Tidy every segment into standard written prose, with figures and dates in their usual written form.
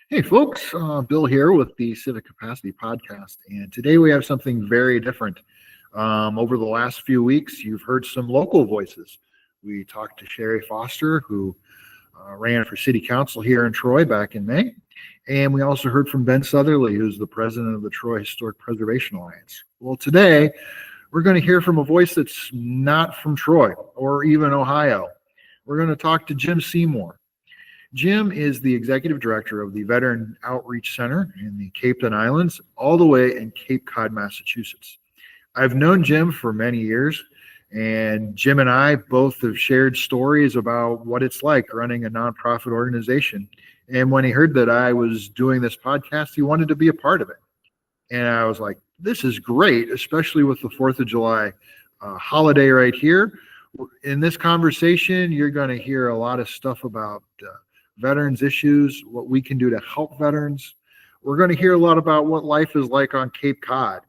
Hey, folks, Bill here with the Civic Capacity Podcast, and today we have something very different. Over the last few weeks, you've heard some local voices. We talked to Sherry Foster, who ran for city council here in Troy back in May, and we also heard from Ben Southerly, who's the president of the Troy Historic Preservation Alliance. Well, today we're going to hear from a voice that's not from Troy or even Ohio. We're going to talk to Jim Seymour. Jim is the executive director of the Veteran Outreach Center in the Cape Islands, all the way in Cape Cod, Massachusetts. I've known Jim for many years, and Jim and I both have shared stories about what it's like running a nonprofit organization. And when he heard that I was doing this podcast, he wanted to be a part of it. And I was like, this is great, especially with the 4th of July holiday right here. In this conversation, you're going to hear a lot of stuff about veterans issues, what we can do to help veterans. We're going to hear a lot about what life is like on Cape Cod.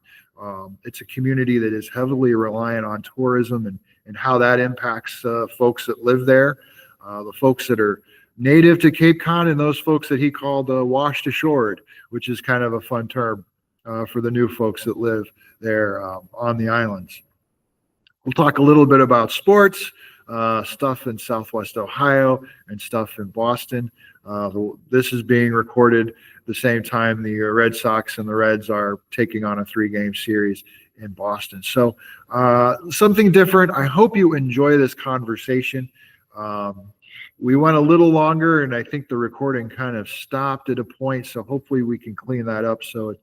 It's a community that is heavily reliant on tourism and how that impacts folks that live there, the folks that are native to Cape Cod, and those folks that he called washed ashore, which is kind of a fun term for the new folks that live there on the islands. We'll talk a little bit about sports, stuff in Southwest Ohio and stuff in Boston. This is being recorded the same time the Red Sox and the Reds are taking on a 3-game series in Boston. So something different. I hope you enjoy this conversation. We went a little longer, and I think the recording kind of stopped at a point, so hopefully we can clean that up so it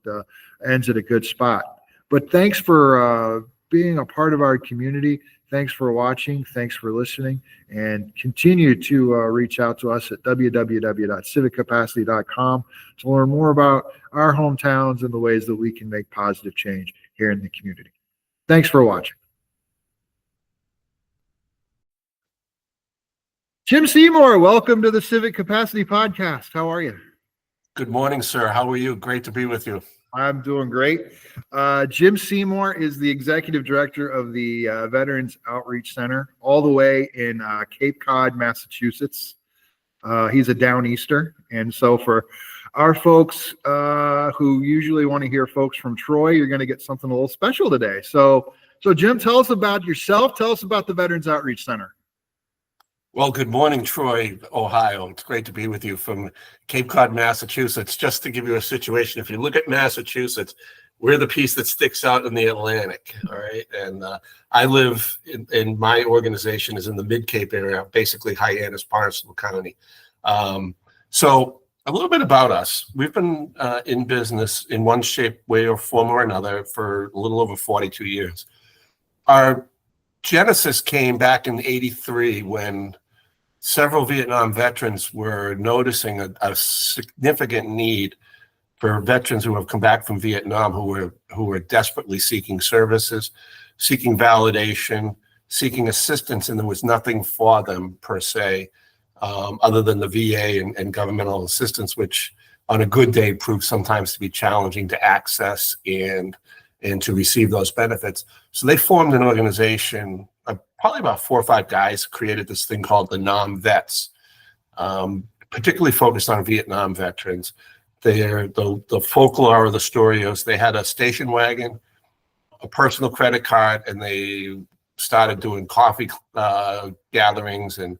ends at a good spot. But thanks for being a part of our community. Thanks for watching. Thanks for listening. And continue to reach out to us at www.civiccapacity.com to learn more about our hometowns and the ways that we can make positive change here in the community. Thanks for watching. Jim Seymour, welcome to the Civic Capacity Podcast. How are you? Good morning, sir. How are you? Great to be with you. I'm doing great. Jim Seymour is the executive director of the Veterans Outreach Center, all the way in Cape Cod, Massachusetts. He's a Downeaster, and so for our folks who usually want to hear folks from Troy, you're going to get something a little special today. So Jim, tell us about yourself. Tell us about the Veterans Outreach Center. Well, good morning, Troy, Ohio. It's great to be with you from Cape Cod, Massachusetts. Just to give you a situation, if you look at Massachusetts, we're the piece that sticks out in the Atlantic, all right? And I live in my organization is in the Mid-Cape area, basically Hyannis, Barnstable County. So a little bit about us. We've been in business in one shape, way, or form or another for a little over 42 years. Our genesis came back in '83 when several Vietnam veterans were noticing a significant need for veterans who have come back from Vietnam who were desperately seeking services, seeking validation, seeking assistance, and there was nothing for them per se, other than the VA and governmental assistance, which on a good day proves sometimes to be challenging to access and to receive those benefits. So they formed an organization, probably about 4 or 5 guys created this thing called the Nam Vets, particularly focused on Vietnam veterans. The folklore of the story is they had a station wagon, a personal credit card, and they started doing coffee gatherings and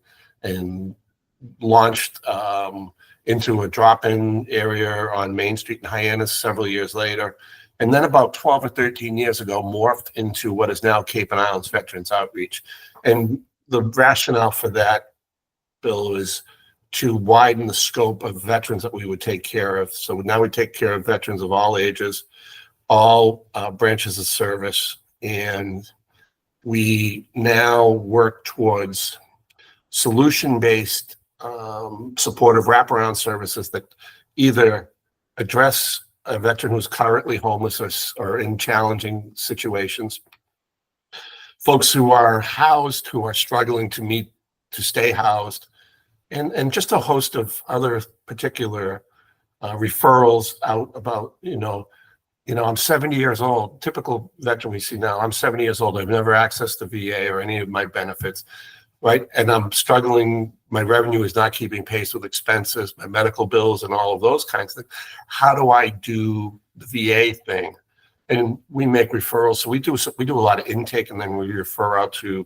launched into a drop-in area on Main Street in Hyannis several years later. And then about 12 or 13 years ago, morphed into what is now Cape and Islands Veterans Outreach. And the rationale for that, Bill, is to widen the scope of veterans that we would take care of. So now we take care of veterans of all ages, all branches of service, and we now work towards solution-based supportive wraparound services that either address a veteran who's currently homeless or in challenging situations, folks who are housed, who are struggling to stay housed, and just a host of other particular referrals out about, I'm 70 years old, typical veteran we see now, I'm 70 years old, I've never accessed the VA or any of my benefits. right? And I'm struggling. My revenue is not keeping pace with expenses, my medical bills, and all of those kinds of things. How do I do the VA thing? And we make referrals. So we do a lot of intake, and then we refer out to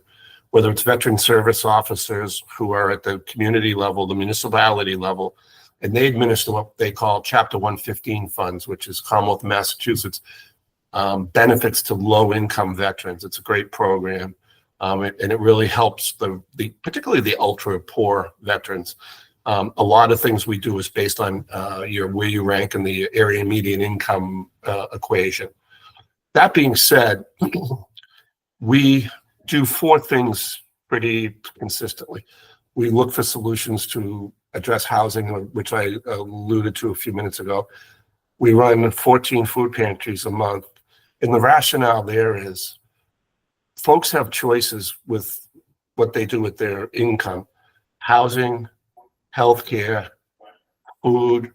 whether it's veteran service officers who are at the community level, the municipality level, and they administer what they call Chapter 115 funds, which is Commonwealth of Massachusetts benefits to low-income veterans. It's a great program, and it really helps particularly the ultra-poor veterans. A lot of things we do is based on where you rank in the area median income equation. That being said, we do 4 things pretty consistently. We look for solutions to address housing, which I alluded to a few minutes ago. We run 14 food pantries a month. And the rationale there is folks have choices with what they do with their income: housing, healthcare, food,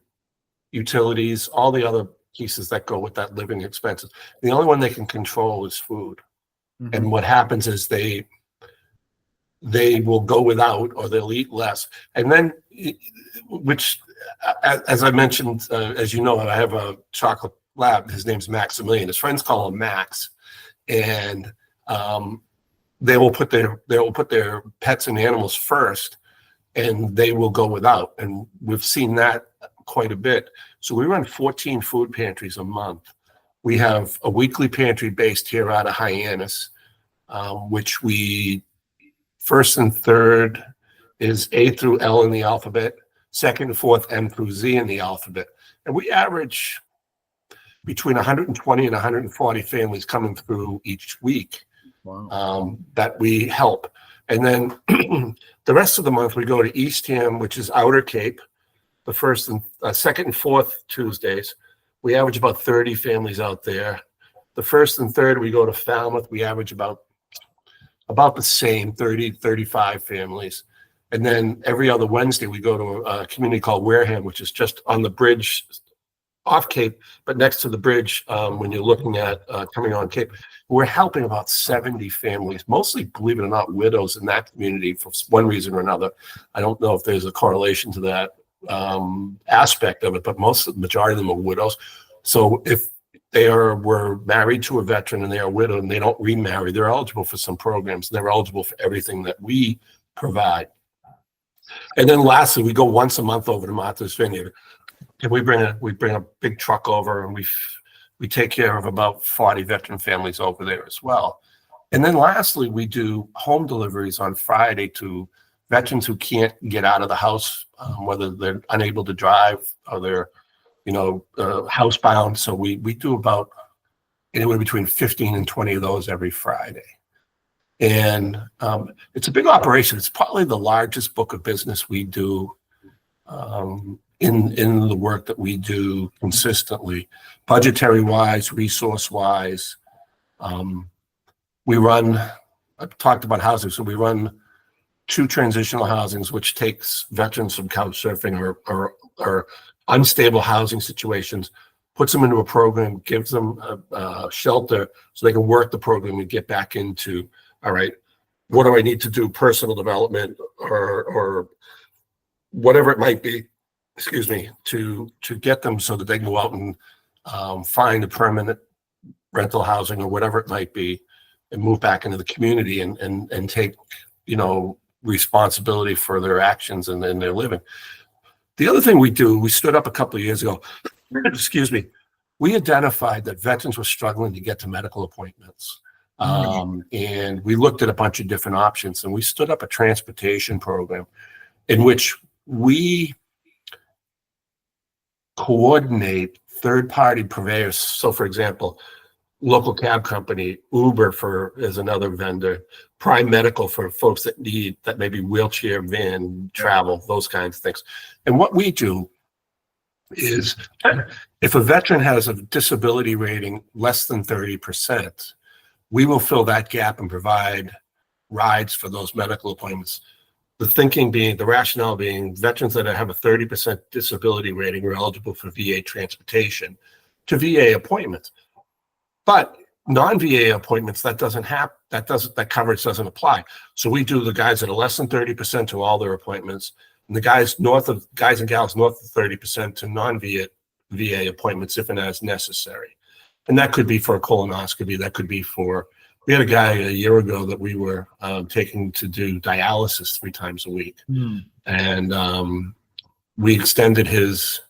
utilities, all the other pieces that go with that living expenses. The only one they can control is food. Mm-hmm. And what happens is they will go without, or they'll eat less. And then, which, as I mentioned, as you know, I have a chocolate lab. His name's Maximilian. His friends call him Max. And they will put their pets and animals first, and they will go without. And we've seen that quite a bit. So we run 14 food pantries a month. We have a weekly pantry based here out of Hyannis, which first and third is A through L in the alphabet, second and fourth M through Z in the alphabet. And we average between 120 and 140 families coming through each week. Wow. That we help. And then the rest of the month we go to Eastham, which is Outer Cape, the first and second and fourth Tuesdays. We average about 30 families out there. The first and third we go to Falmouth. We average about the same, 30, 35 families. And then every other Wednesday we go to a community called Wareham, which is just on the bridge off Cape, but next to the bridge when you're looking at coming on Cape. We're helping about 70 families, mostly, believe it or not, widows in that community for one reason or another. I don't know if there's a correlation to that aspect of it, but the majority of them are widows. So if they were married to a veteran and they are widowed and they don't remarry, they're eligible for some programs. They're eligible for everything that we provide. And then lastly, we go once a month over to Martha's Vineyard. And we bring a big truck over, and we take care of about 40 veteran families over there as well. And then lastly, we do home deliveries on Friday to veterans who can't get out of the house, whether they're unable to drive or they're housebound. So we do about anywhere between 15 and 20 of those every Friday. And it's a big operation. It's probably the largest book of business we do in the work that we do consistently, budgetary wise, resource wise. I've talked about housing, so we run 2 transitional housings, which takes veterans from couch surfing or unstable housing situations, puts them into a program, gives them a shelter so they can work the program and get back into, all right, what do I need to do, personal development or whatever it might be, to get them so that they can go out and find a permanent rental housing or whatever it might be and move back into the community and take, responsibility for their actions and their living. The other thing we stood up a couple of years ago, we identified that veterans were struggling to get to medical appointments. And we looked at a bunch of different options, and we stood up a transportation program in which we coordinate third-party purveyors. So, for example, local cab company, Uber is another vendor, Prime Medical for folks that may be wheelchair, van, travel, those kinds of things. And what we do is if a veteran has a disability rating less than 30%, we will fill that gap and provide rides for those medical appointments. The rationale being veterans that have a 30% disability rating are eligible for VA transportation to VA appointments. But non-VA appointments, that coverage doesn't apply. So we do the guys that are less than 30% to all their appointments, and the guys and gals north of 30% to non-VA appointments if and as necessary. And that could be for a colonoscopy. That could be we had a guy a year ago that we were taking to do dialysis 3 times a week. And we extended his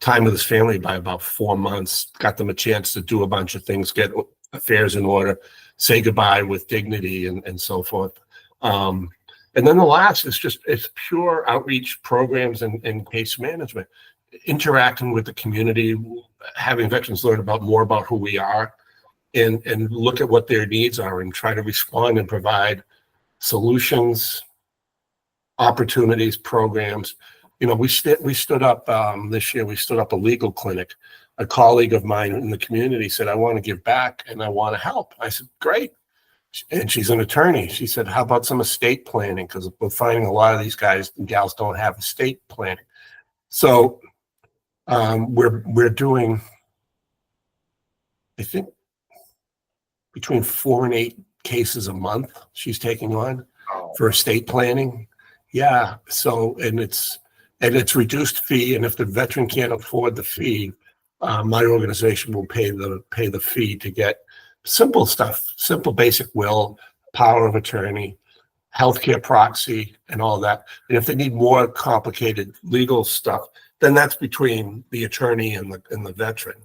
time with his family by about 4 months, got them a chance to do a bunch of things, get affairs in order, say goodbye with dignity and so forth. And then the last is it's pure outreach programs and case management, interacting with the community, having veterans learn more about who we are, and look at what their needs are and try to respond and provide solutions, opportunities, programs. We stood up this year. We stood up a legal clinic. A colleague of mine in the community said, "I want to give back and I want to help." I said, "Great." And she's an attorney. She said, "How about some estate planning? Because we're finding a lot of these guys and gals don't have estate planning." So we're doing, I think, between 4 and 8 cases a month she's taking on for estate planning. Yeah. So, and it's reduced fee. And if the veteran can't afford the fee, my organization will pay the fee to get simple stuff, simple basic will, power of attorney, healthcare proxy, and all that. And if they need more complicated legal stuff, then that's between the attorney and the veteran.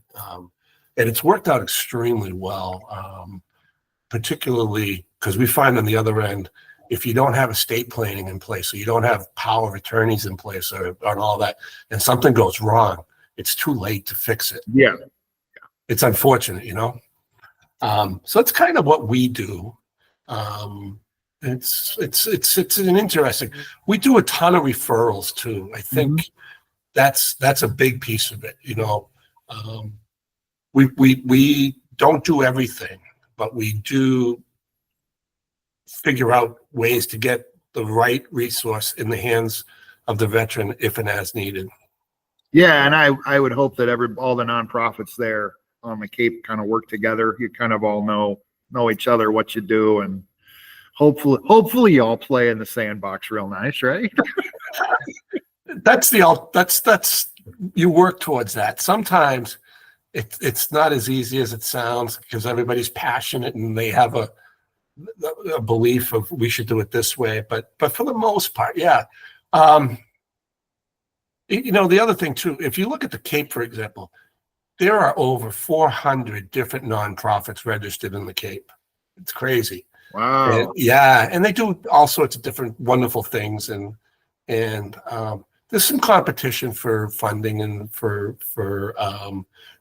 And it's worked out extremely well, particularly because we find on the other end, if you don't have estate planning in place, or you don't have power of attorneys in place, or all that, and something goes wrong, it's too late to fix it. Yeah. It's unfortunate, So it's kind of what we do. It's an interesting. We do a ton of referrals too. I think that's a big piece of it. We don't do everything, but we do figure out ways to get the right resource in the hands of the veteran if and as needed. Yeah, and I would hope that all the nonprofits there on the Cape kind of work together. You kind of all know each other, what you do, and hopefully you all play in the sandbox real nice, right? That's you work towards that. Sometimes it's not as easy as it sounds because everybody's passionate and they have a belief of we should do it this way. But for the most part, yeah. The other thing too, if you look at the Cape, for example, there are over 400 different nonprofits registered in the Cape. It's crazy. Wow. And they do all sorts of different wonderful things, and there's some competition for funding and for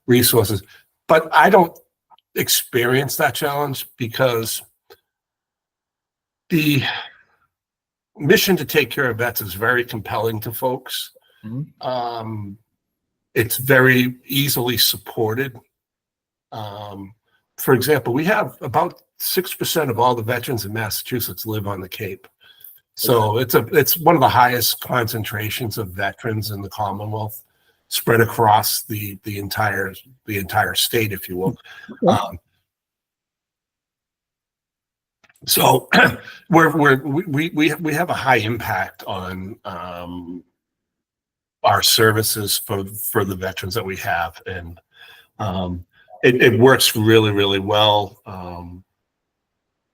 resources, but I don't experience that challenge because the mission to take care of vets is very compelling to folks. It's very easily supported. For example, we have about 6% of all the veterans in Massachusetts live on the Cape. So it's one of the highest concentrations of veterans in the Commonwealth, spread across the entire state, if you will. So we have a high impact on our services for the veterans that we have, and it works really, really well.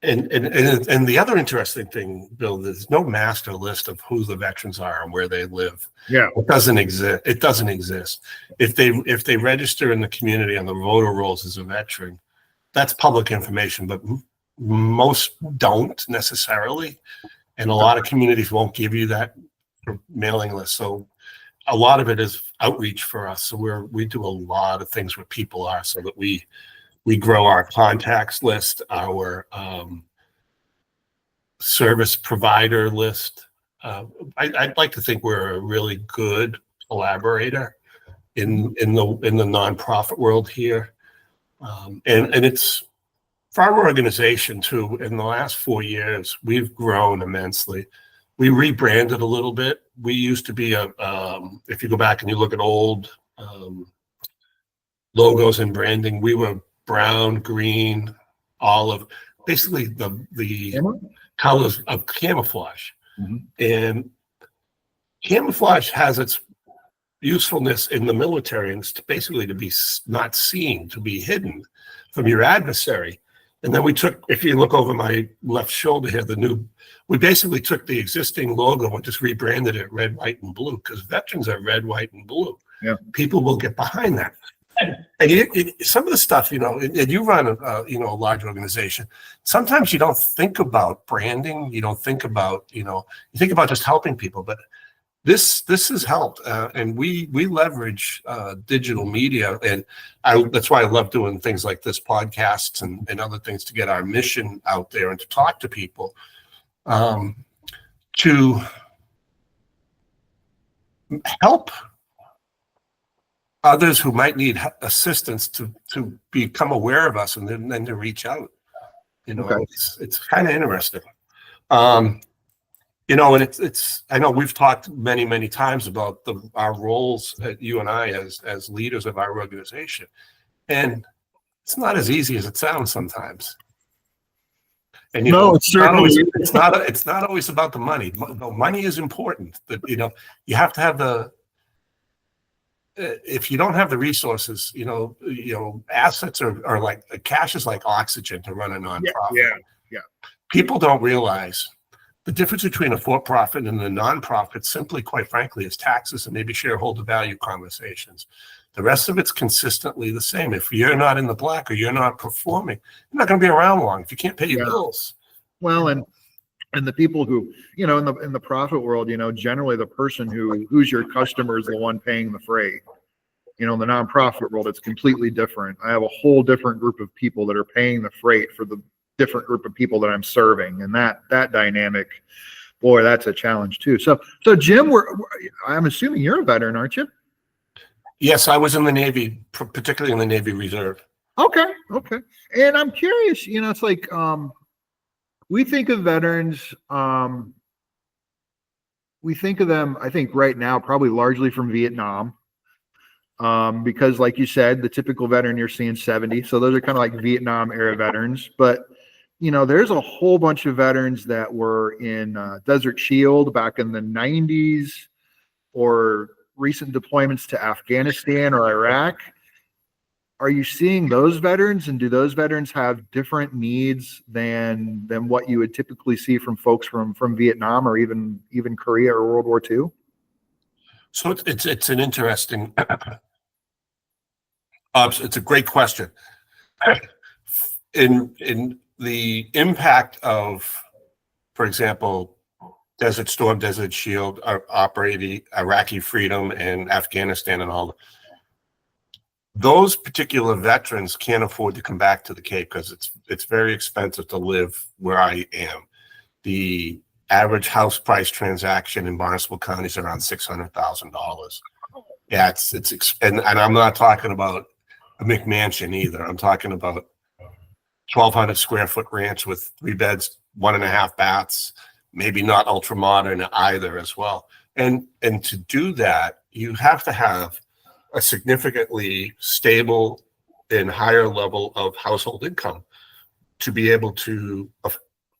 And the other interesting thing, Bill, there's no master list of who the veterans are and where they live. Yeah, it doesn't exist. If they register in the community on the voter rolls as a veteran, that's public information, but most don't necessarily, and a lot of communities won't give you that mailing list. So a lot of it is outreach for us. So we do a lot of things where people are, so that we grow our contacts list, our service provider list. I'd like to think we're a really good collaborator in the nonprofit world here, and it's for our organization too. In the last 4 years, we've grown immensely. We rebranded a little bit. We used to be if you go back and you look at old logos and branding, we were brown, green, olive, basically the Camera? colors of camouflage. Mhm. And camouflage has its usefulness in the military, and it's basically to be not seen, to be hidden from your adversary. And then we took, if you look over my left shoulder here, we basically took the existing logo and just rebranded it red, white, and blue, because veterans are red, white, and blue. Yeah. People will get behind that. And some of the stuff, and you run a large organization. Sometimes you don't think about branding. You don't think about, you think about just helping people. But this has helped, and we leverage digital media, and that's why I love doing things like this, podcasts and other things, to get our mission out there and to talk to people, to help others who might need assistance to become aware of us, and then to reach out. Okay. It's kind of interesting. And it's I know we've talked many times about our roles, you and I, as leaders of our organization, and it's not as easy as it sounds sometimes. And it's not always about the money. Money is important. That you have to have if you don't have the resources, assets are like, cash is like oxygen to run a nonprofit. Yeah. People don't realize the difference between a for-profit and a nonprofit, simply, quite frankly, is taxes and maybe shareholder value conversations. The rest of it's consistently the same. If you're not in the black or you're not performing, you're not going to be around long if you can't pay your bills. Well, and the people who, in the profit world, generally the person who's your customer is the one paying the freight. In the nonprofit world, it's completely different. I have a whole different group of people that are paying the freight for the different group of people that I'm serving, and that dynamic, boy, that's a challenge too. So Jim, I'm assuming you're a veteran, aren't you? Yes, I was in the Navy, particularly in the Navy Reserve. Okay. And I'm curious, it's like, we think of veterans, we think of them, I think right now, probably largely from Vietnam, because like you said, the typical veteran you're seeing 70. So those are kind of like Vietnam era veterans. But, there's a whole bunch of veterans that were in Desert Shield back in the 90s, or recent deployments to Afghanistan or Iraq. Are you seeing those veterans, and do those veterans have different needs than what you would typically see from folks from Vietnam or even Korea or World War II? So it's an interesting, it's a great question. In the impact of, for example, Desert Storm, Desert Shield, operating Iraqi Freedom, and Afghanistan, and all, those particular veterans can't afford to come back to the Cape because it's very expensive to live where I am. The average house price transaction in Barnstable County is around $600,000. Yeah, and I'm not talking about a McMansion either. I'm talking about 1,200 square foot ranch with 3 beds, 1.5 baths, maybe not ultra modern either as well. And to do that, you have to have a significantly stable and higher level of household income to be able to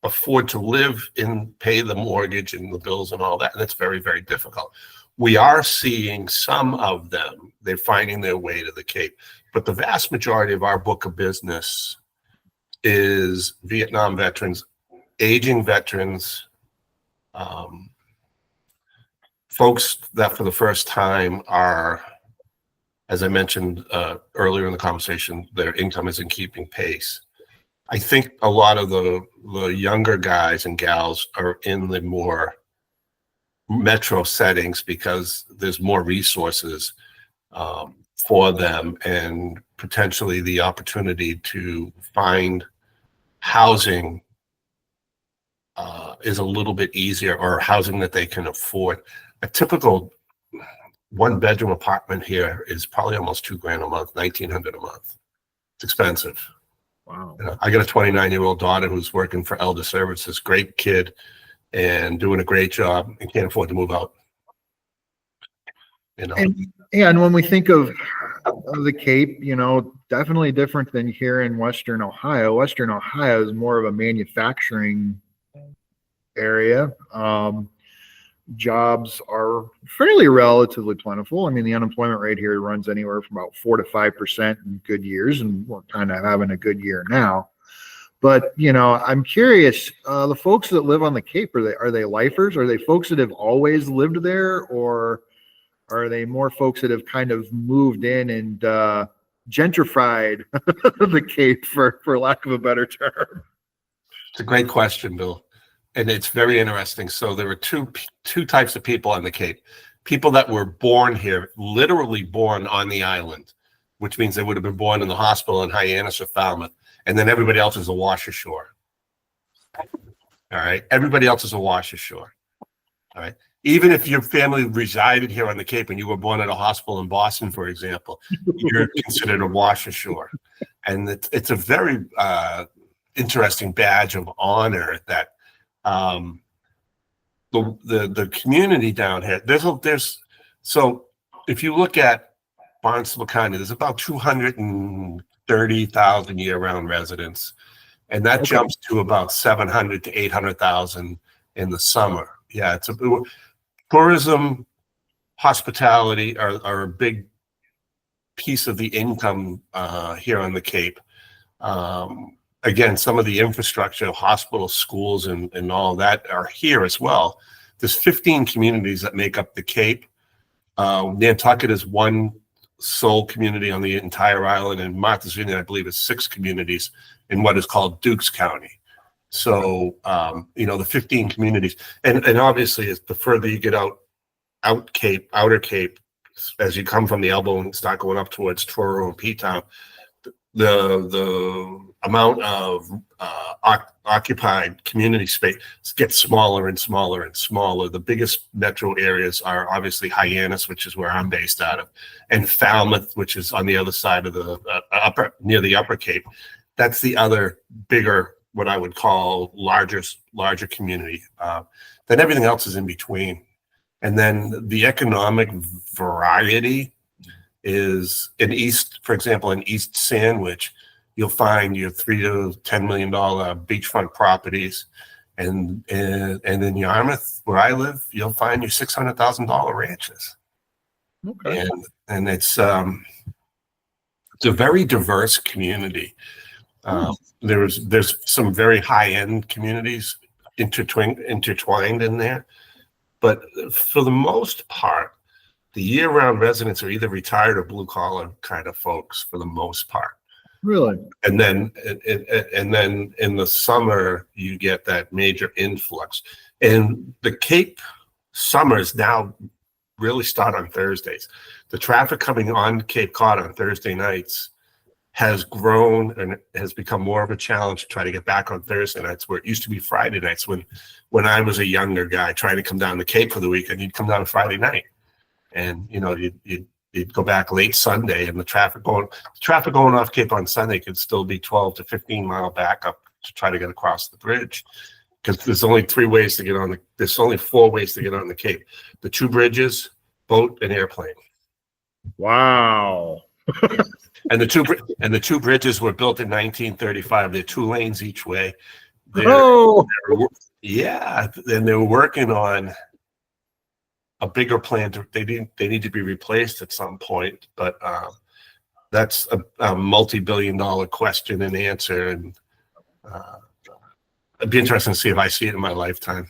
afford to live and pay the mortgage and the bills and all that. And it's very, very difficult. We are seeing some of them, they're finding their way to the Cape, but the vast majority of our book of business is Vietnam veterans, aging veterans, folks that for the first time are, as I mentioned earlier in the conversation, their income isn't keeping pace. I think a lot of the younger guys and gals are in the more metro settings because there's more resources for them, and potentially the opportunity to find housing is a little bit easier, or housing that they can afford. A typical 1-bedroom apartment here is probably almost $2,000 a month, $1,900 a month. It's expensive. Wow. I got a 29-year-old daughter who's working for Elder Services, great kid, and doing a great job, and can't afford to move out. And when we think of of the Cape, definitely different than here in Western Ohio. Western Ohio is more of a manufacturing area. Jobs are fairly relatively plentiful. I mean, the unemployment rate here runs anywhere from about 4 to 5% in good years, and we're kind of having a good year now. But I'm curious, the folks that live on the Cape, are they lifers? Are they folks that have always lived there, or are they more folks that have kind of moved in and gentrified the Cape, for lack of a better term? It's a great question, Bill, and it's very interesting. So there were two types of people on the Cape: people that were born here, literally born on the island, which means they would have been born in the hospital in Hyannis or Falmouth, and then everybody else is a wash ashore. All right, everybody else is a wash ashore. All right. Even if your family resided here on the Cape and you were born at a hospital in Boston, for example, you're considered a wash ashore. And it's a very interesting badge of honor that the community down here, so if you look at Barnstable County, there's about 230,000 year-round residents, and that jumps to about 700 to 800,000 in the summer. Yeah, tourism, hospitality are a big piece of the income here on the Cape. Again, some of the infrastructure, hospitals, schools, and all that are here as well. There's 15 communities that make up the Cape. Nantucket is one sole community on the entire island, and Martha's Vineyard, I believe, is 6 communities in what is called Dukes County. So, the 15 communities, and obviously, as the further you get outer Cape, as you come from the elbow and start going up towards Truro and P-Town, the amount of occupied community space gets smaller and smaller and smaller. The biggest metro areas are obviously Hyannis, which is where I'm based out of, and Falmouth, which is on the other side of the near the Upper Cape. That's the other bigger, what I would call larger community. Then everything else is in between. And then the economic variety is for example, in East Sandwich, you'll find your $3 to $10 million beachfront properties. And in Yarmouth, where I live, you'll find your $600,000 ranches. Okay. And it's a very diverse community. There's some very high-end communities intertwined in there, but for the most part, the year-round residents are either retired or blue-collar kind of folks for the most part. Really? And then in the summer, you get that major influx. And the Cape summers now really start on Thursdays. The traffic coming on Cape Cod on Thursday nights has grown and has become more of a challenge to try to get back on Thursday nights, where it used to be Friday nights. When I was a younger guy trying to come down the Cape for the weekend, you'd come down on Friday night, and you'd go back late Sunday, and the traffic going off Cape on Sunday could still be 12 to 15 mile backup to try to get across the bridge, because there's only 3 ways to get on there's only 4 ways to get on the Cape: the 2 bridges, boat, and airplane. Wow. And the two bridges were built in 1935. They're 2 lanes each way. Yeah, and they were working on a bigger plan. They need to be replaced at some point, but that's a multi-billion-dollar question and answer, and it'd be interesting to see if I see it in my lifetime.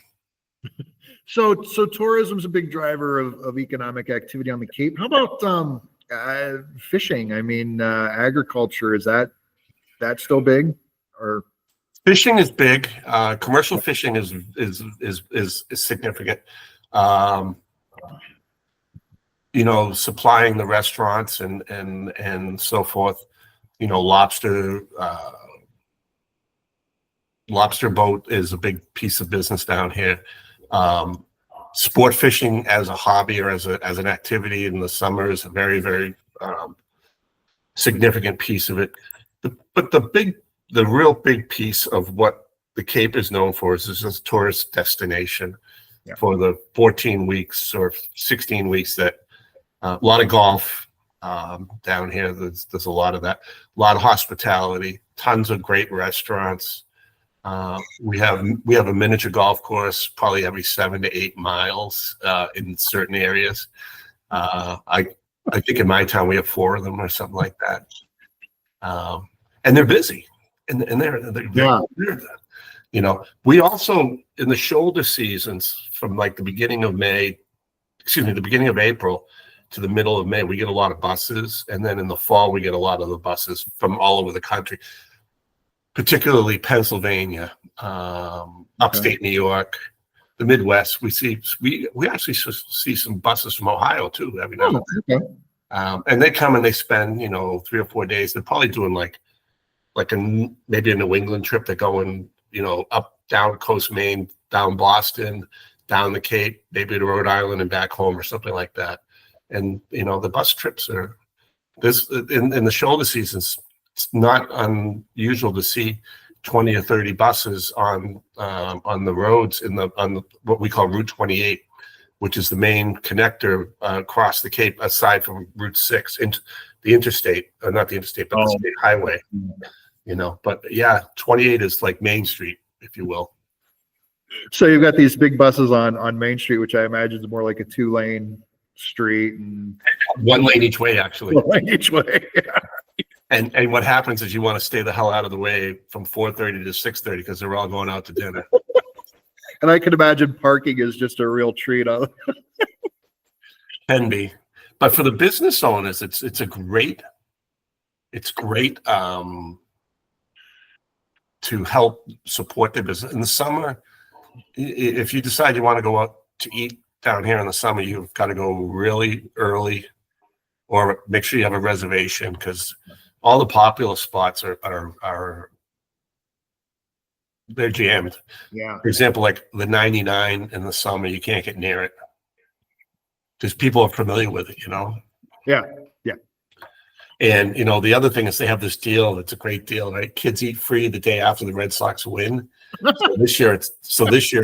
So tourism's a big driver of economic activity on the Cape. How about fishing? I mean, agriculture, is that still big? Or fishing is big. Commercial fishing is significant. Supplying the restaurants and so forth. Lobster boat is a big piece of business down here. Sport fishing as a hobby or as an activity in the summer is a very, very significant piece of it. But the real big piece of what the Cape is known for is this a tourist destination for the 14 weeks or 16 weeks that a lot of golf, down here. There's a lot of that, a lot of hospitality, tons of great restaurants. We have a miniature golf course probably every 7 to 8 miles in certain areas. I think in my town we have 4 of them or something like that. And they're busy, and they're you know, we also in the shoulder seasons from like the beginning of April to the middle of May, we get a lot of buses, and then in the fall we get a lot of the buses from all over the country, particularly Pennsylvania, upstate New York, the Midwest. We actually see some buses from Ohio too every now and then. And they come and they spend 3 or 4 days. They're probably doing maybe a New England trip. They're going up down coast Maine, down Boston, down the Cape, maybe to Rhode Island and back home or something like that. And the bus trips are this in the shoulder seasons. It's not unusual to see 20 or 30 buses on the roads on what we call Route 28, which is the main connector across the Cape, aside from Route 6 into the interstate, or not the interstate, but the state highway. But yeah, 28 is like Main Street, if you will. So you've got these big buses on Main Street, which I imagine is more like a 2-lane street, and 1 lane each way, actually. 1 lane each way. And what happens is you want to stay the hell out of the way from 4:30 to 6:30 because they're all going out to dinner. And I can imagine parking is just a real treat. Can be, but for the business owners, it's great to help support their business in the summer. If you decide you want to go out to eat down here in the summer, you've got to go really early, or make sure you have a reservation, because all the popular spots are they're jammed. Yeah. For example, like the 99 in the summer, you can't get near it because people are familiar with it, Yeah. And the other thing is they have this deal that's a great deal, right? Kids eat free the day after the Red Sox win. So this year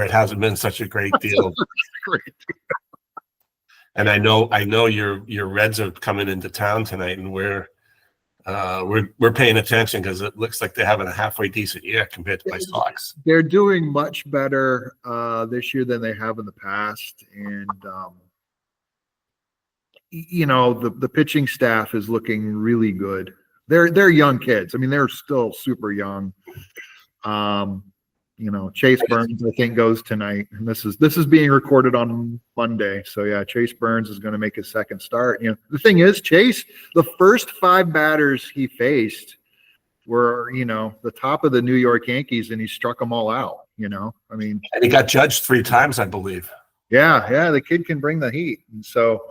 it hasn't been such a great deal. And I know your Reds are coming into town tonight, and we're paying attention because it looks like they're having a halfway decent year compared to my Sox. They're doing much better this year than they have in the past, and the pitching staff is looking really good. They're young kids. I mean, they're still super young. Chase Burns, I think, goes tonight, and this is being recorded on Monday. So yeah, Chase Burns is going to make his second start. The thing is, Chase, the first 5 batters he faced were the top of the New York Yankees, and he struck them all out. I mean, and he got judged 3 times, I believe. Yeah, the kid can bring the heat, and so.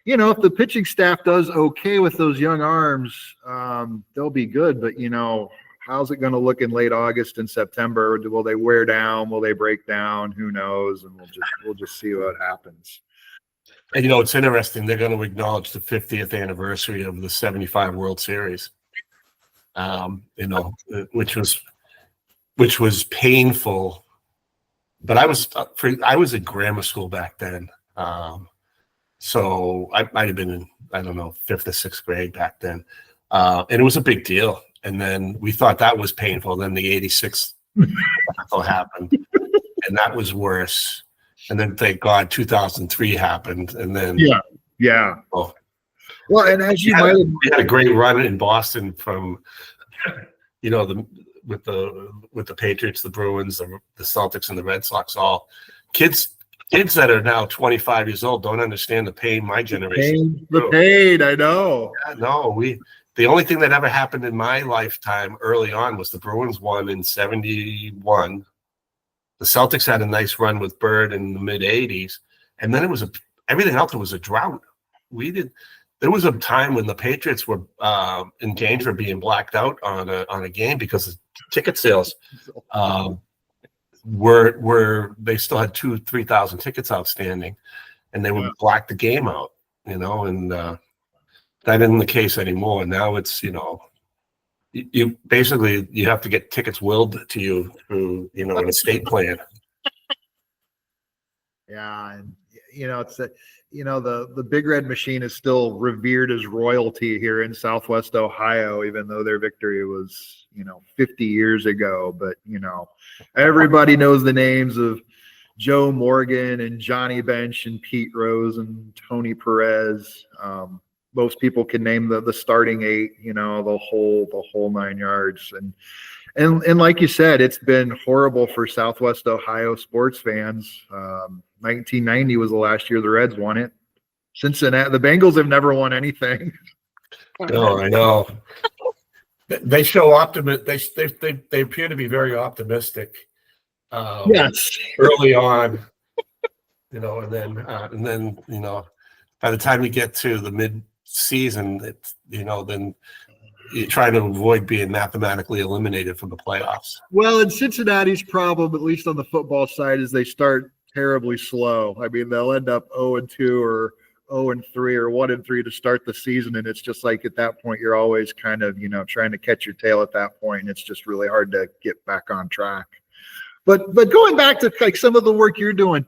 If the pitching staff does okay with those young arms, they'll be good. But, how's it going to look in late August and September? Will they wear down? Will they break down? Who knows? And we'll just see what happens. And, it's interesting. They're going to acknowledge the 50th anniversary of the 75 World Series, which was painful. But I was in grammar school back then. So I might have been in, I don't know, 5th or 6th grade back then. And it was a big deal. And then we thought that was painful. Then the 86 happened, and that was worse. And then thank God 2003 happened. And then yeah. Oh, well, and as we had a great run in Boston from with the Patriots, the Bruins, the Celtics, and the Red Sox. All kids that are now 25 years old don't understand the pain my generation. The pain, I know. Yeah, no, the only thing that ever happened in my lifetime early on was the Bruins won in 71. The Celtics had a nice run with Bird in the mid 80s. And then everything else was a drought. There was a time when the Patriots were in danger of being blacked out on a game because of ticket sales. Were they still had 2,000-3,000 tickets outstanding, and they would black the game out, and that isn't the case anymore. Now it's you basically have to get tickets willed to you through an estate plan. Yeah, and it's a, the Big Red Machine is still revered as royalty here in Southwest Ohio, even though their victory was, 50 years ago. But, everybody knows the names of Joe Morgan and Johnny Bench and Pete Rose and Tony Perez. Most people can name the starting eight, the whole 9 yards. And like you said, it's been horrible for Southwest Ohio sports fans. 1990 was the last year the Reds won it. Cincinnati, the Bengals have never won anything. No, I know. They show optimism. They appear to be very optimistic. Yes. Early on, and then by the time you get to the mid-season, then you try to avoid being mathematically eliminated from the playoffs. Well, and Cincinnati's problem, at least on the football side, is they start terribly slow. I mean, they'll end up 0-2 or 0-3 or 1-3 to start the season, and it's just like at that point you're always kind of trying to catch your tail at that point, and it's just really hard to get back on track. But going back to like some of the work you're doing,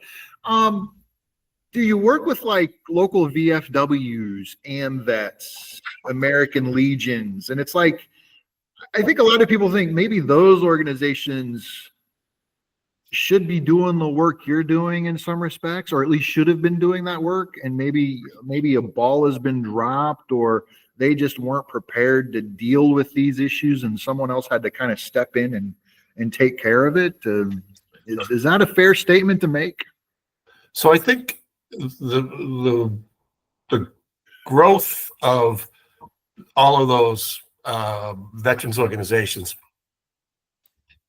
do you work with like local VFWs, AMVETs, American Legions? And it's like, I think a lot of people think maybe those organizations should be doing the work you're doing in some respects, or at least should have been doing that work. And maybe a ball has been dropped, or they just weren't prepared to deal with these issues, and someone else had to kind of step in and take care of it. Is that a fair statement to make? So I think the growth of all of those veterans organizations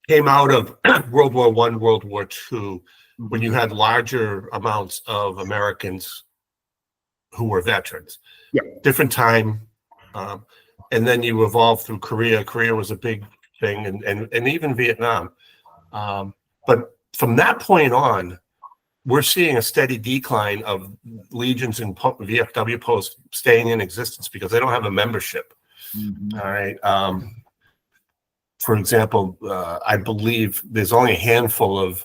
came out of World War I, World War II, when you had larger amounts of Americans who were veterans. Yeah. Different time. And then you evolved through Korea. Korea was a big thing, and even Vietnam. But from that point on, we're seeing a steady decline of legions and VFW posts staying in existence because they don't have a membership. Mm-hmm. All right. For example, I believe there's only a handful of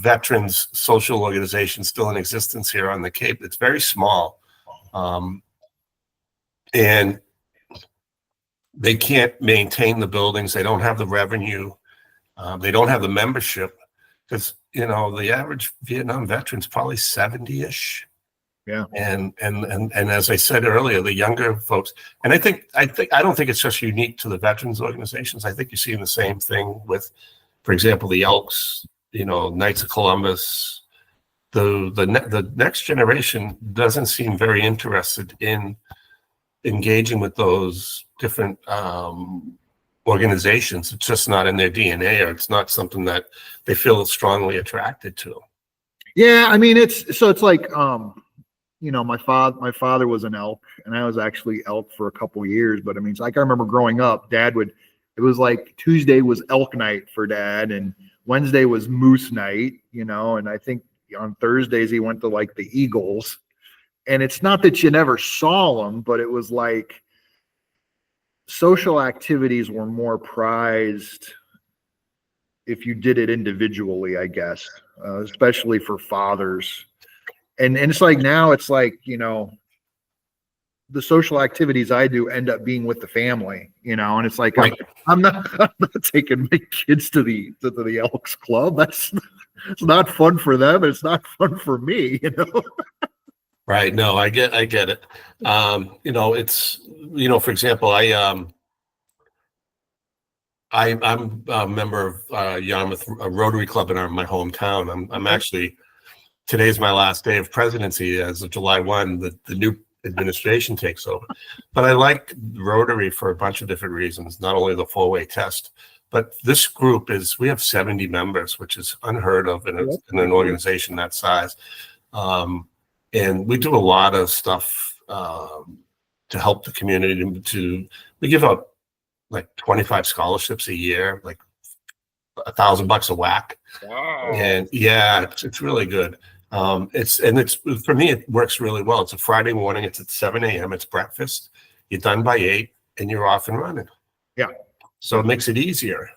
veterans social organizations still in existence here on the Cape. It's very small. And they can't maintain the buildings. They don't have the revenue. They don't have the membership. Because the average Vietnam veteran's probably 70-ish. Yeah. And as I said earlier, the younger folks, and I don't think it's just unique to the veterans organizations. I think you're seeing the same thing with, for example, the Elks, Knights of Columbus. The next generation doesn't seem very interested in engaging with those different organizations. It's just not in their DNA, or it's not something that they feel strongly attracted to. Yeah, I mean, it's like my father was an elk, and I was actually elk for a couple of years. But I mean, it's like I remember growing up, it was like Tuesday was elk night for Dad, and Wednesday was moose night, and I think on Thursdays he went to like the Eagles. And it's not that you never saw them, but it was like social activities were more prized if you did it individually, I guess, especially for fathers. And it's like now it's like, the social activities I do end up being with the family, and it's like, right. I'm not taking my kids to the Elks Club. It's not fun for them. It's not fun for me, Right. No, I get it. It's, for example, I'm a member of Yarmouth Rotary Club in my hometown. I'm actually, today's my last day of presidency. As of July 1, the new administration takes over. But I like Rotary for a bunch of different reasons, not only the four-way test, but this group we have 70 members, which is unheard of in an organization that size. And we do a lot of stuff to help the community. We give out like 25 scholarships a year, like $1,000 a whack. Wow. And yeah, it's really good. It's for me, it works really well. It's a Friday morning. It's at 7 a.m. It's breakfast. You're done by 8 and you're off and running. Yeah. So it makes it easier.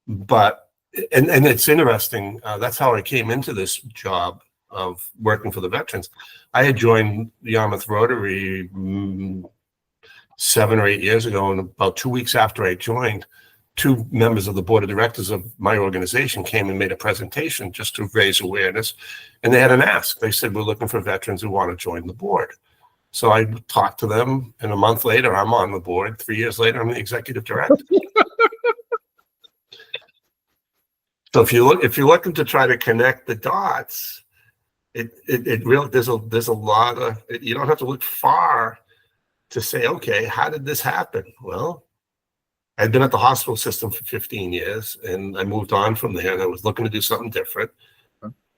But it's interesting. That's how I came into this job. of working for the veterans. I had joined the Yarmouth Rotary 7 or 8 years ago, and about 2 weeks after I joined, 2 members of the board of directors of my organization came and made a presentation just to raise awareness. And they had an ask. They said, we're looking for veterans who want to join the board. So I talked to them, and a month later, I'm on the board. 3 years later, I'm the executive director. So if you're looking to try to connect the dots, it really there's a lot of, you don't have to look far to say, okay, how did this happen? Well, I'd been at the hospital system for 15 years, and I moved on from there, and I was looking to do something different.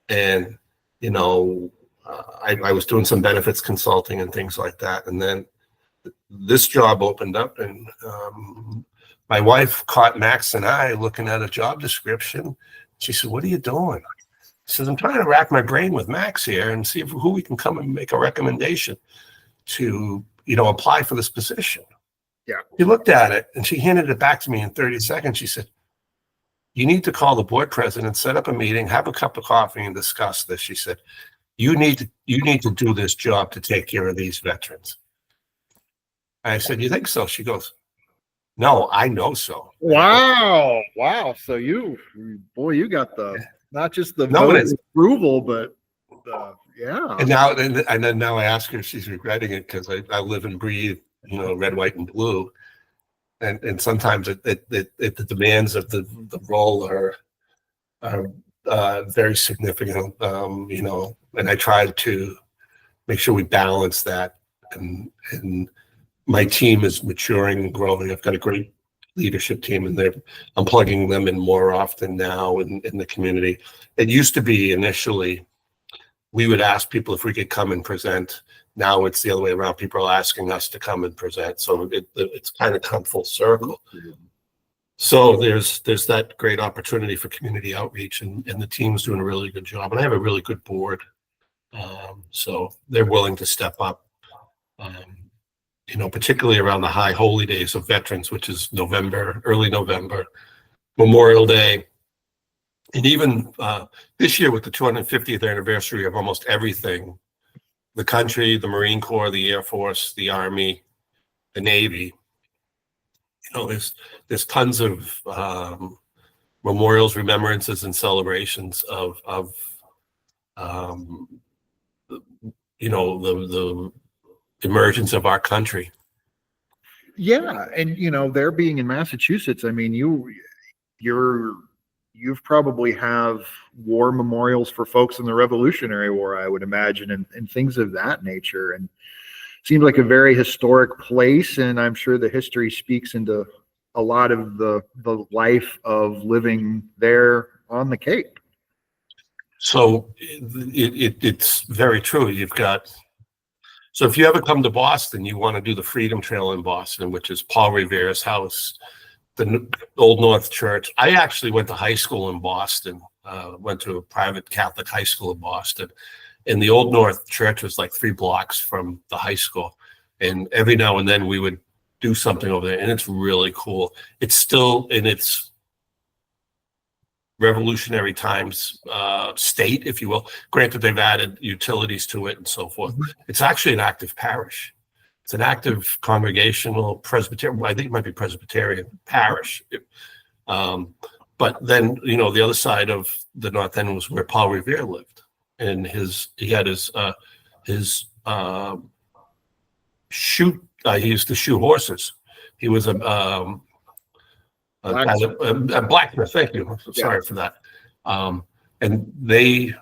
And I was doing some benefits consulting and things like that, and then this job opened up, and my wife caught Max and I looking at a job description. She said, what are you doing? She says, I'm trying to rack my brain with Max here and see who we can come and make a recommendation to, apply for this position. Yeah. She looked at it and she handed it back to me in 30 seconds. She said, you need to call the board president, set up a meeting, have a cup of coffee and discuss this. She said, you need to do this job to take care of these veterans. I said, you think so? She goes, no, I know so. Wow. So you got not just the approval, but yeah. And then now I ask her if she's regretting it, because I live and breathe, red, white, and blue. And sometimes the demands of the role are very significant, and I try to make sure we balance that. And my team is maturing and growing. I've got a great leadership team, and I'm plugging them in more often now in the community. It used to be initially we would ask people if we could come and present. Now it's the other way around. People are asking us to come and present. So it's kind of come full circle. So there's that great opportunity for community outreach, and the team's doing a really good job. And I have a really good board. So they're willing to step up, particularly around the high holy days of veterans, which is early November, Memorial Day. And even this year with the 250th anniversary of almost everything, the country, the Marine Corps, the Air Force, the Army, the Navy, there's tons of memorials, remembrances, and celebrations of the emergence of our country. Yeah, and there being in Massachusetts, I mean, you've probably have war memorials for folks in the Revolutionary War, I would imagine, and things of that nature. And seems like a very historic place, and I'm sure the history speaks into a lot of the life of living there on the Cape. So it's very true. So if you ever come to Boston, you want to do the Freedom Trail in Boston, which is Paul Revere's house, the Old North Church. I actually went to high school in Boston, went to a private Catholic high school in Boston. And the Old North Church was like 3 blocks from the high school. And every now and then we would do something over there, and it's really cool. It's still in its revolutionary times state, if you will. Granted, they've added utilities to it and so forth. It's actually an active parish. It's an active congregational Presbyterian, I think it might be Presbyterian parish. But then, the other side of the North End was where Paul Revere lived. And he had his shoot. He used to shoot horses. He was a blacksmith. Thank you. Sorry for that. And they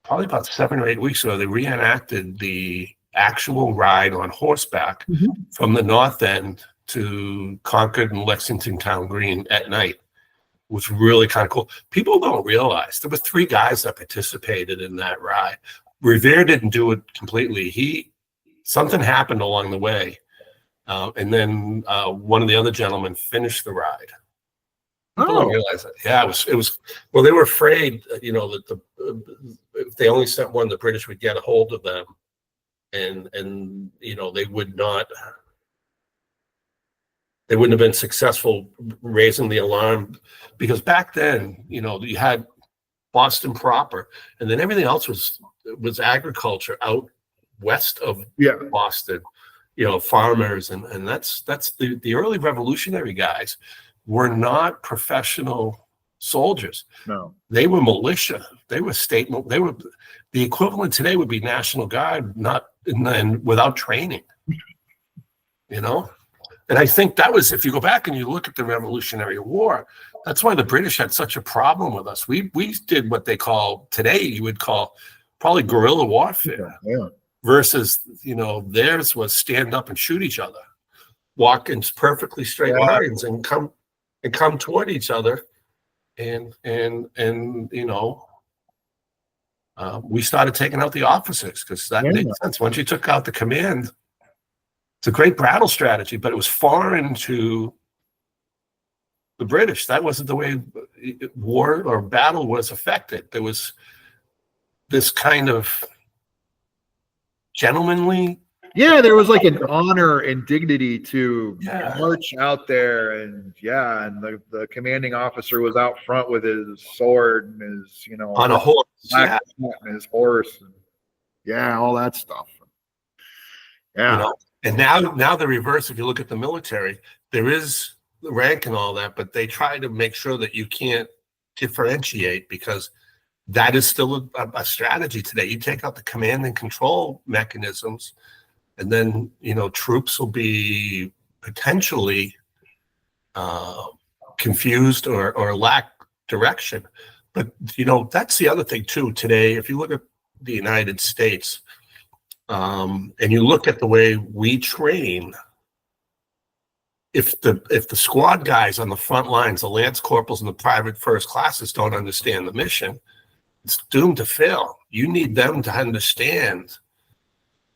probably about 7 or 8 weeks ago, they reenacted the actual ride on horseback from the North End to Concord and Lexington Town Green at night. It was really kind of cool. People don't realize there were 3 guys that participated in that ride. Revere didn't do it completely. Something happened along the way. And then one of the other gentlemen finished the ride. People don't realize that. Yeah, it was. Well, they were afraid, that if they only sent one, the British would get a hold of them, and they wouldn't have been successful raising the alarm, because back then, you had Boston proper, and then everything else was agriculture out west of Boston. Farmers, and that's the early revolutionary guys were not professional soldiers. No, they were militia. They were they were the equivalent today would be National Guard, not and without training. And I think that was, if you go back and you look at the Revolutionary War, that's why the British had such a problem with us. We did what they call today, you would call probably guerrilla warfare. Yeah. Versus, theirs was stand up and shoot each other, walk in perfectly straight lines and come toward each other. And we started taking out the officers because that made sense. Once you took out the command, it's a great battle strategy, but it was foreign to the British. That wasn't the way war or battle was affected. There was this kind of gentlemanly. Yeah, there was like an honor and dignity to march out there, and the commanding officer was out front with his sword and his, on a horse, and his horse, and all that stuff. Yeah. And now the reverse. If you look at the military, there is the rank and all that, but they try to make sure that you can't differentiate, because that is still a strategy today. You take out the command and control mechanisms, and then troops will be potentially confused or lack direction. But that's the other thing too today. If you look at the United States, and you look at the way we train, if the squad guys on the front lines, the lance corporals and the private first classes, don't understand the mission, it's doomed to fail. You need them to understand,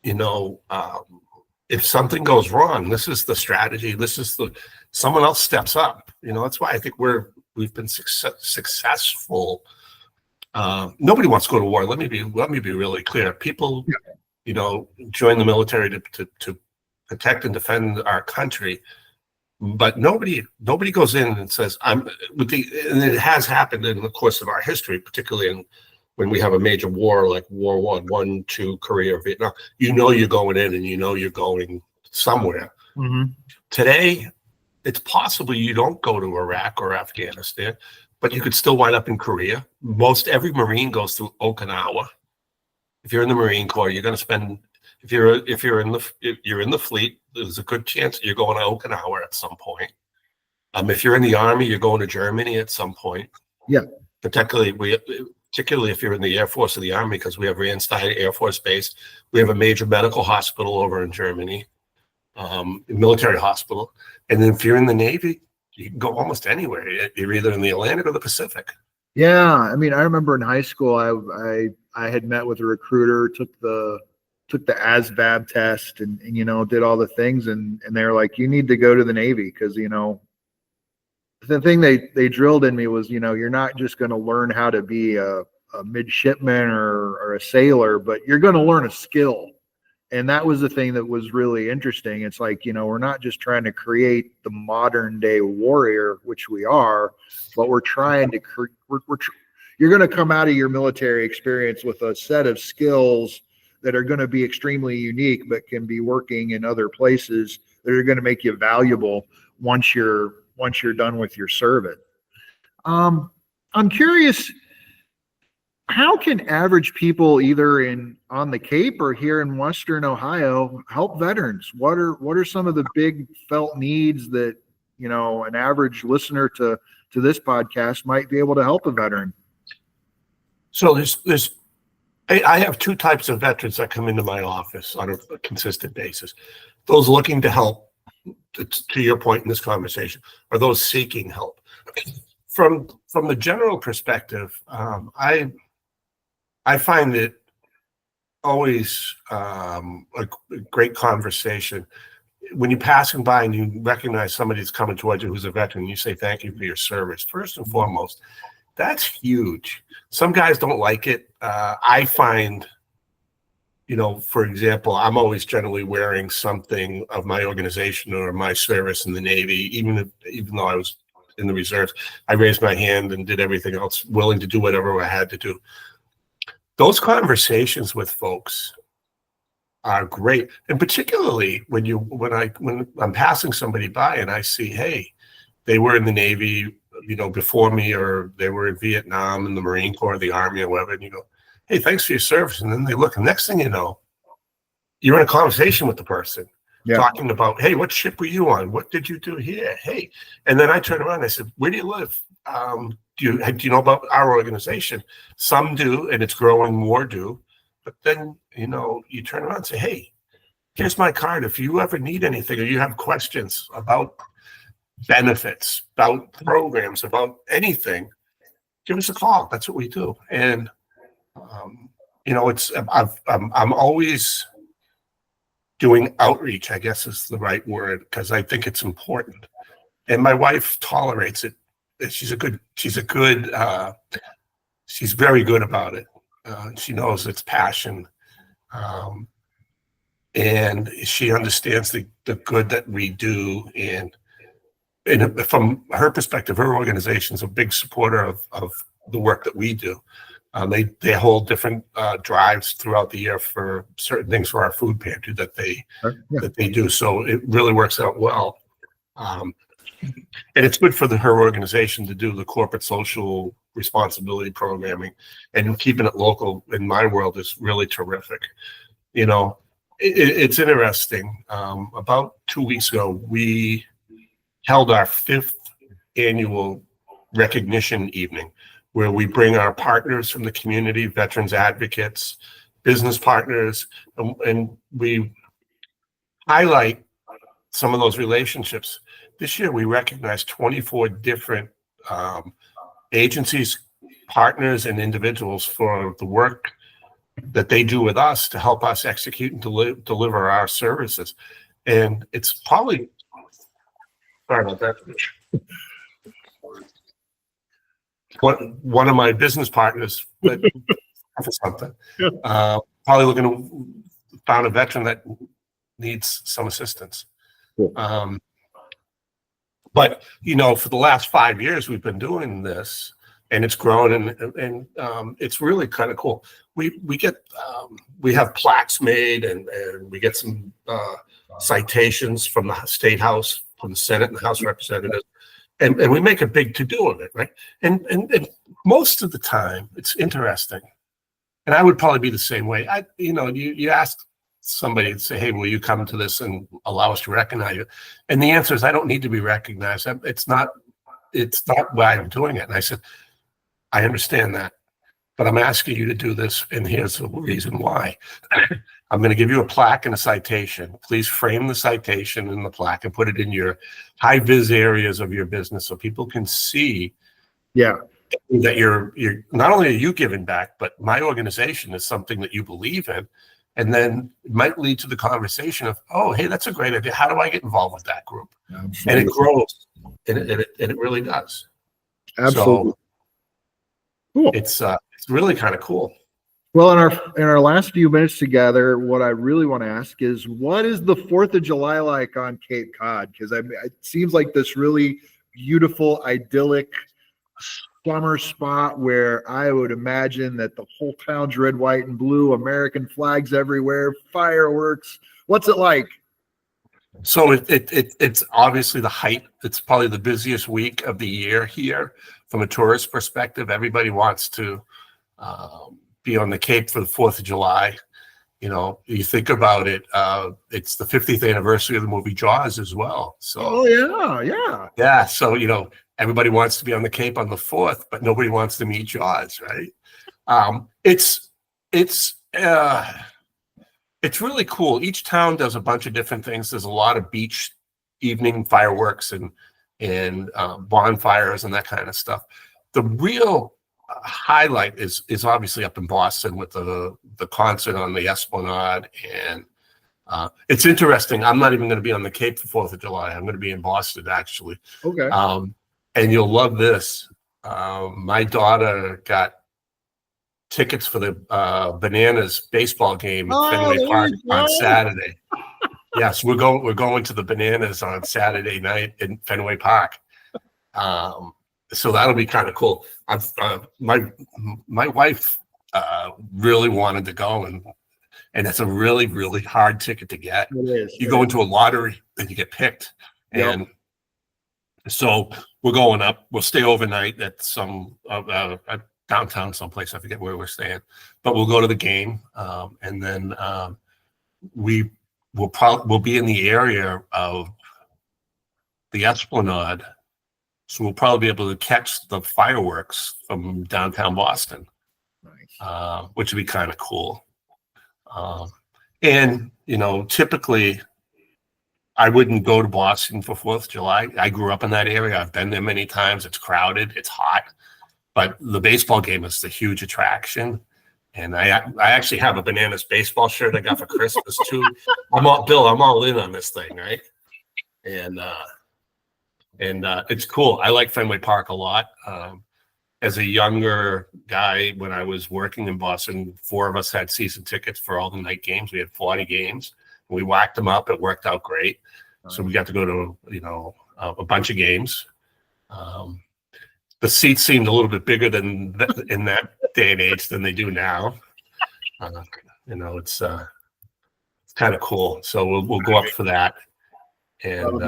if something goes wrong, this is the strategy. Someone else steps up. That's why I think we've been successful. Nobody wants to go to war. Let me be really clear. People, join the military to protect and defend our country, but nobody goes in and says, and it has happened in the course of our history, particularly when we have a major war like War I, II, Korea, or Vietnam. You're going in, and you're going somewhere. Mm-hmm. Today, it's possible you don't go to Iraq or Afghanistan, but you could still wind up in Korea. Most every Marine goes through Okinawa. If you're in the Marine Corps, you're going to spend. If you're in the fleet, there's a good chance that you're going to Okinawa at some point. If you're in the Army, you're going to Germany at some point. Yeah. Particularly if you're in the Air Force or the Army, because we have Ramstein Air Force Base. We have a major medical hospital over in Germany, military hospital. And then if you're in the Navy, you can go almost anywhere. You're either in the Atlantic or the Pacific. Yeah, I mean, I remember in high school, I had met with a recruiter, took the ASVAB test, and did all the things, and they're like, you need to go to the Navy, because the thing they drilled in me was, you're not just going to learn how to be a midshipman or a sailor, but you're going to learn a skill. And that was the thing that was really interesting. It's like, we're not just trying to create the modern day warrior, which we are, but we're trying to you're going to come out of your military experience with a set of skills that are going to be extremely unique, but can be working in other places that are going to make you valuable once you're done with your service. I'm curious, how can average people either on the Cape or here in Western Ohio help veterans? What are some of the big felt needs that an average listener to this podcast might be able to help a veteran? So I have two types of veterans that come into my office on a consistent basis. Those looking to help, to your point in this conversation, are those seeking help. From the general perspective, I find it always a great conversation when you're passing by and you recognize somebody that's coming towards you who's a veteran. You say thank you for your service first and foremost. That's huge. Some guys don't like it. I find, for example, I'm always generally wearing something of my organization or my service in the Navy, even though I was in the reserves. I raised my hand and did everything else, willing to do whatever I had to do. Those conversations with folks are great, and particularly when I'm passing somebody by and I see, hey, they were in the Navy, before me, or they were in Vietnam, in the Marine Corps, the Army, or whatever, and you go, hey, thanks for your service, and then they look, and next thing you know, you're in a conversation with the person, talking about, hey, what ship were you on? What did you do here? Hey, and then I turn around and I said, where do you live? Do you know about our organization? Some do, and it's growing, more do. But then, you turn around and say, hey, here's my card. If you ever need anything or you have questions about benefits, about programs, about anything, give us a call. That's what we do. And, I'm always doing outreach, I guess is the right word, because I think it's important. And my wife tolerates it. She's very good about it. She knows it's passion, and she understands the good that we do. And from her perspective, her organization is a big supporter of the work that we do. They hold different drives throughout the year for certain things for our food pantry that they do. So it really works out well. And it's good for her organization to do the corporate social responsibility programming, and keeping it local in my world is really terrific. It's interesting. About 2 weeks ago, we held our 5th annual recognition evening, where we bring our partners from the community, veterans advocates, business partners, and we highlight some of those relationships. This year, we recognized 24 different agencies, partners, and individuals for the work that they do with us to help us execute and deliver our services. And it's probably, sorry about that. One of my business partners for something, probably looking to found a veteran that needs some assistance. Cool. But for the last 5 years, we've been doing this, and it's grown, and it's really kind of cool. We have plaques made, and we get some citations from the State House, from the Senate and the House of Representatives, and we make a big to-do of it, right? And most of the time, it's interesting, and I would probably be the same way. You ask somebody to say, hey, will you come to this and allow us to recognize you? And the answer is, I don't need to be recognized. It's not why I'm doing it. And I said, I understand that, but I'm asking you to do this, and here's the reason why. I'm going to give you a plaque and a citation. Please frame the citation and the plaque and put it in your high-vis areas of your business so people can see that you're not only are you giving back, but my organization is something that you believe in. And then it might lead to the conversation of, oh, hey, that's a great idea. How do I get involved with that group? Absolutely. And it grows, and it really does. Absolutely. So cool. It's really kind of cool. Well, in our last few minutes together, what I really want to ask is, what is the 4th of July like on Cape Cod? Because it seems like this really beautiful, idyllic summer spot where I would imagine that the whole town's red, white, and blue, American flags everywhere, fireworks. What's it like? So it's obviously the height. It's probably the busiest week of the year here from a tourist perspective. Everybody wants to be on the Cape for the 4th of July. You think about it, it's the 50th anniversary of the movie Jaws as well. So yeah. So everybody wants to be on the Cape on the 4th, but nobody wants to meet Jaws, right? It's really cool. Each town does a bunch of different things. There's a lot of beach evening fireworks and bonfires and that kind of stuff. The real highlight is obviously up in Boston with the concert on the Esplanade, and it's interesting. I'm not even going to be on the Cape for 4th of July. I'm going to be in Boston, actually. Okay. And you'll love this. My daughter got tickets for the Bananas baseball game at Fenway Park on Saturday. Yes, we're going to the Bananas on Saturday night in Fenway Park. So that'll be kind of cool. My wife really wanted to go, and it's a really, really hard ticket to get. It is. You go into a lottery and you get picked. Yep. And so we're going up. We'll stay overnight at some at downtown someplace. I forget where we're staying, but we'll go to the game. And then we'll be in the area of the Esplanade. So we'll probably be able to catch the fireworks from downtown Boston, Nice. which would be kind of cool. And, typically I wouldn't go to Boston for 4th of July. I grew up in that area. I've been there many times. It's crowded. It's hot. But the baseball game is the huge attraction. And I actually have a Bananas baseball shirt I got for Christmas, too. I'm all in on this thing, right? And it's cool. I like Fenway Park a lot. As a younger guy, when I was working in Boston, 4 of us had season tickets for all the night games. We had 40 games. We whacked them up. It worked out great. So we got to go to, a bunch of games. The seats seemed a little bit bigger than in that day and age than they do now. It's kind of cool. So we'll go up for that. And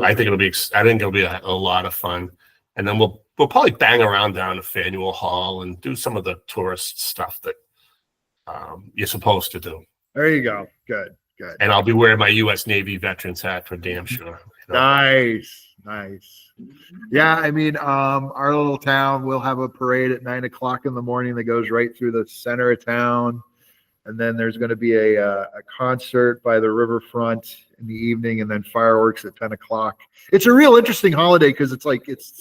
I think it'll be a lot of fun. And then we'll probably bang around down to Faneuil Hall and do some of the tourist stuff that you're supposed to do. There you go. Good. And I'll be wearing my U.S. Navy veterans hat for damn sure. Nice. Yeah, I mean, our little town will have a parade at 9:00 in the morning that goes right through the center of town. And then there's going to be a concert by the riverfront in the evening, and then fireworks at 10:00. It's a real interesting holiday because it's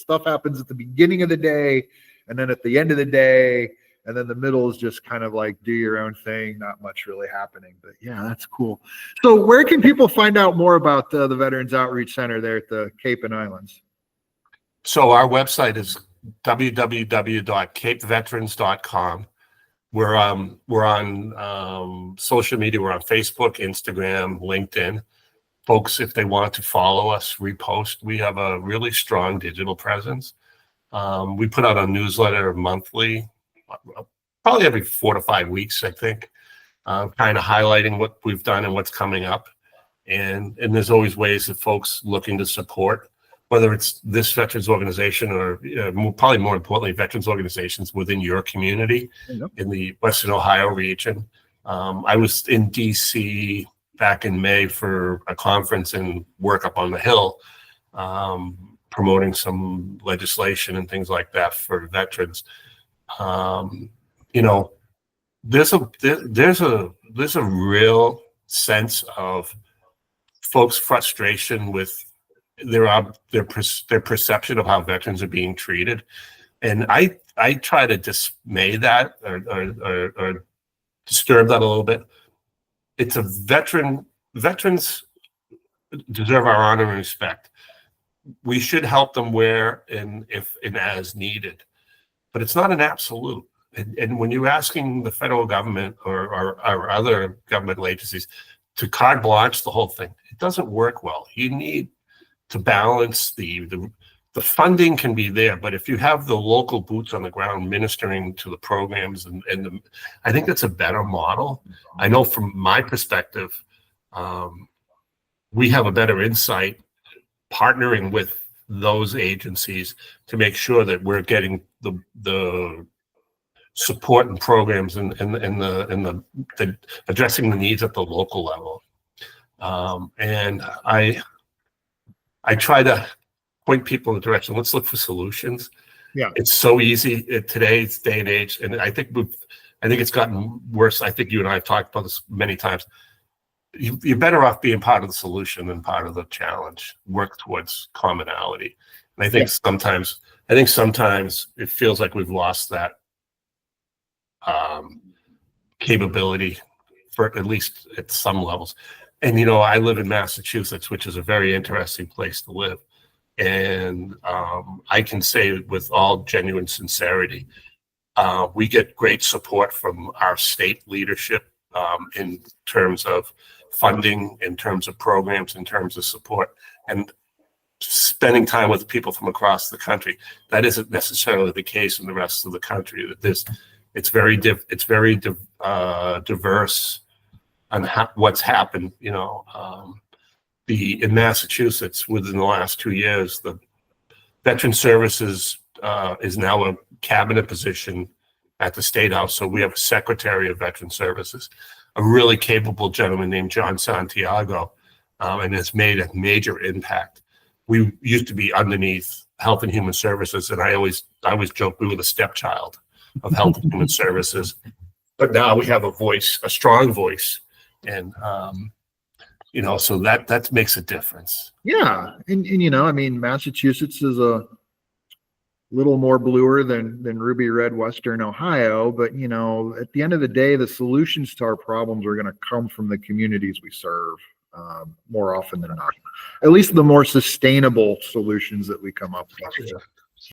stuff happens at the beginning of the day, and then at the end of the day, and then the middle is just kind of like do your own thing, not much really happening. But yeah, that's cool. So where can people find out more about the Veterans Outreach Center there at the Cape and Islands? So our website is www.capeveterans.com. We're on social media. We're on Facebook, Instagram, LinkedIn. Folks, if they want to follow us, repost. We have a really strong digital presence. We put out a newsletter monthly, probably every 4 to 5 weeks, I think, kind of highlighting what we've done and what's coming up. And there's always ways that folks looking to support, whether it's this veterans organization or probably more importantly, veterans organizations within your community in the Western Ohio region. I was in DC back in May for a conference and work up on the Hill, promoting some legislation and things like that for veterans. There's a real sense of folks' frustration with their perception of how veterans are being treated, and I try to dismay that or disturb that a little bit. It's a veterans deserve our honor and respect. We should help them where and if and as needed, but it's not an absolute. And when you're asking the federal government or other governmental agencies to carte blanche the whole thing, it doesn't work well. You need to balance the funding can be there, but if you have the local boots on the ground ministering to the programs, I think that's a better model. I know from my perspective, we have a better insight partnering with those agencies to make sure that we're getting the support and programs and the addressing the needs at the local level. And I try to point people in the direction. Let's look for solutions. Yeah, it's so easy in today's day and age, and I think it's gotten worse. I think you and I have talked about this many times. You're better off being part of the solution than part of the challenge. Work towards commonality. And I think sometimes it feels like we've lost that capability for at least at some levels. And I live in Massachusetts, which is a very interesting place to live. And I can say with all genuine sincerity, we get great support from our state leadership in terms of funding, in terms of programs, in terms of support. And spending time with people from across the country. That isn't necessarily the case in the rest of the country. That it's very diverse on what's happened. In Massachusetts within the last 2 years, the Veteran Services is now a cabinet position at the State House. So we have a Secretary of Veteran Services, a really capable gentleman named John Santiago, and has made a major impact. We used to be underneath Health and Human Services, and I always joke we were the stepchild of Health and Human Services. But now we have a strong voice, and so that makes a difference. Yeah, and Massachusetts is a little more bluer than ruby red Western Ohio, but at the end of the day, the solutions to our problems are going to come from the communities we serve more often than not. At least the more sustainable solutions that we come up with.